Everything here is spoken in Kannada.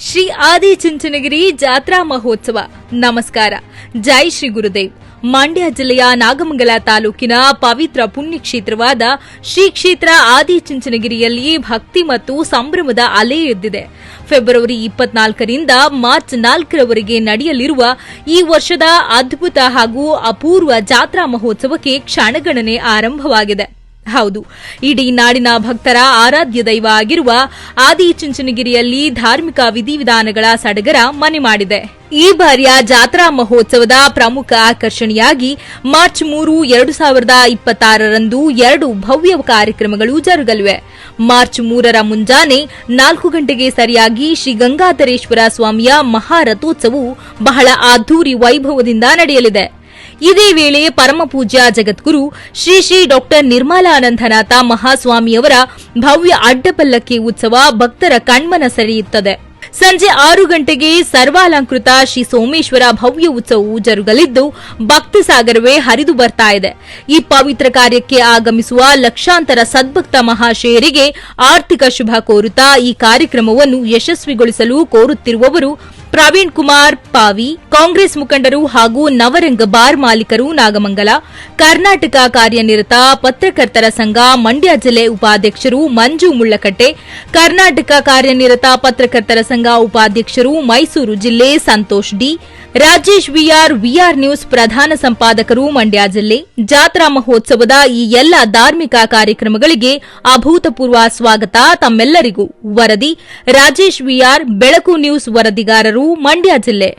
ಶ್ರೀ ಆದಿಚುಂಚನಗಿರಿ ಜಾತ್ರಾ ಮಹೋತ್ಸವ. ನಮಸ್ಕಾರ. ಜೈ ಶ್ರೀ ಗುರುದೇವ್. ಮಂಡ್ಯ ಜಿಲ್ಲೆಯ ನಾಗಮಂಗಲ ತಾಲೂಕಿನ ಪವಿತ್ರ ಪುಣ್ಯಕ್ಷೇತ್ರವಾದ ಶ್ರೀ ಕ್ಷೇತ್ರ ಆದಿಚುಂಚನಗಿರಿಯಲ್ಲಿ ಭಕ್ತಿ ಮತ್ತು ಸಂಭ್ರಮದ ಅಲೆ ಎದ್ದಿದೆ. ಫೆಬ್ರವರಿ 24ರಿಂದ ಮಾರ್ಚ್ 4ರವರೆಗೆ ನಡೆಯಲಿರುವ ಈ ವರ್ಷದ ಅದ್ಭುತ ಹಾಗೂ ಅಪೂರ್ವ ಜಾತ್ರಾ ಮಹೋತ್ಸವಕ್ಕೆ ಕ್ಷಣಗಣನೆ ಆರಂಭವಾಗಿದೆ. ಹೌದು, ಇಡೀ ನಾಡಿನ ಭಕ್ತರ ಆರಾಧ್ಯ ದೈವ ಆಗಿರುವ ಆದಿಚುಂಚನಗಿರಿಯಲ್ಲಿ ಧಾರ್ಮಿಕ ವಿಧಿವಿಧಾನಗಳ ಸಡಗರ ಮನೆ ಮಾಡಿದೆ. ಈ ಬಾರಿಯ ಜಾತ್ರಾ ಮಹೋತ್ಸವದ ಪ್ರಮುಖ ಆಕರ್ಷಣೆಯಾಗಿ ಮಾರ್ಚ್ 3, 2026ರಂದು 2 ಭವ್ಯ ಕಾರ್ಯಕ್ರಮಗಳು ಜರುಗಲಿವೆ. ಮಾರ್ಚ್ 3ರ ಮುಂಜಾನೆ 4 ಗಂಟೆಗೆ ಸರಿಯಾಗಿ ಶ್ರೀ ಗಂಗಾಧರೇಶ್ವರ ಸ್ವಾಮಿಯ ಮಹಾರಥೋತ್ಸವವು ಬಹಳ ಅದ್ದೂರಿ ವೈಭವದಿಂದ ನಡೆಯಲಿದೆ. ಇದೇ ವೇಳೆ ಪರಮಪೂಜ್ಯ ಜಗದ್ಗುರು ಶ್ರೀ ಶ್ರೀ ಡಾ ನಿರ್ಮಲಾನಂದನಾಥ ಮಹಾಸ್ವಾಮಿಯವರ ಭವ್ಯ ಅಡ್ಡಪಲ್ಲಕ್ಕಿ ಉತ್ಸವ ಭಕ್ತರ ಕಣ್ಮನ ಸೆಳೆಯುತ್ತದೆ. ಸಂಜೆ 6 ಗಂಟೆಗೆ ಸರ್ವಾಲಂಕೃತ ಶ್ರೀ ಸೋಮೇಶ್ವರ ಭವ್ಯ ಉತ್ಸವವು ಜರುಗಲಿದ್ದು ಭಕ್ತ ಸಾಗರವೇ ಹರಿದು ಬರ್ತಾ ಇದೆ. ಈ ಪವಿತ್ರ ಕಾರ್ಯಕ್ಕೆ ಆಗಮಿಸುವ ಲಕ್ಷಾಂತರ ಸದ್ಭಕ್ತ ಮಹಾಶಯರಿಗೆ ಆರ್ಥಿಕ ಶುಭ ಕೋರುತ್ತಾ ಈ ಕಾರ್ಯಕ್ರಮವನ್ನು ಯಶಸ್ವಿಗೊಳಿಸಲು ಕೋರುತ್ತಿರುವವರು ಪ್ರವೀಣ್ ಕುಮಾರ್ ಪಾವಿ, ಕಾಂಗ್ರೆಸ್ ಮುಖಂಡರು ಹಾಗೂ ನವರಂಗ ಬಾರ್ ಮಾಲೀಕರು ನಾಗಮಂಗಲ, ಕರ್ನಾಟಕ ಕಾರ್ಯನಿರತ ಪತ್ರಕರ್ತರ ಸಂಘ ಮಂಡ್ಯ ಜಿಲ್ಲೆ ಉಪಾಧ್ಯಕ್ಷರು ಮಂಜು ಮುಳ್ಳಕಟ್ಟೆ, ಕರ್ನಾಟಕ ಕಾರ್ಯನಿರತ ಪತ್ರಕರ್ತರ ಸಂಘ ಉಪಾಧ್ಯಕ್ಷರು ಮೈಸೂರು ಜಿಲ್ಲೆ Santosh D, Rajesh VR news ಪ್ರಧಾನ ಸಂಪಾದಕರು ಮಂಡ್ಯ ಜಿಲ್ಲೆ. ಜಾತ್ರಾ ಮಹೋತ್ಸವದ ಈ ಎಲ್ಲ ಧಾರ್ಮಿಕ ಕಾರ್ಯಕ್ರಮಗಳಿಗೆ ಅಭೂತಪೂರ್ವ ಸ್ವಾಗತ ತಮ್ಮೆಲ್ಲರಿಗೂ. ವರದಿ ರಾಜೇಶ್ ವಿಆರ್, ಬೆಳಕು ನ್ಯೂಸ್ ವರದಿಗಾರರು, ಮಂಡ್ಯ ಜಿಲ್ಲೆ.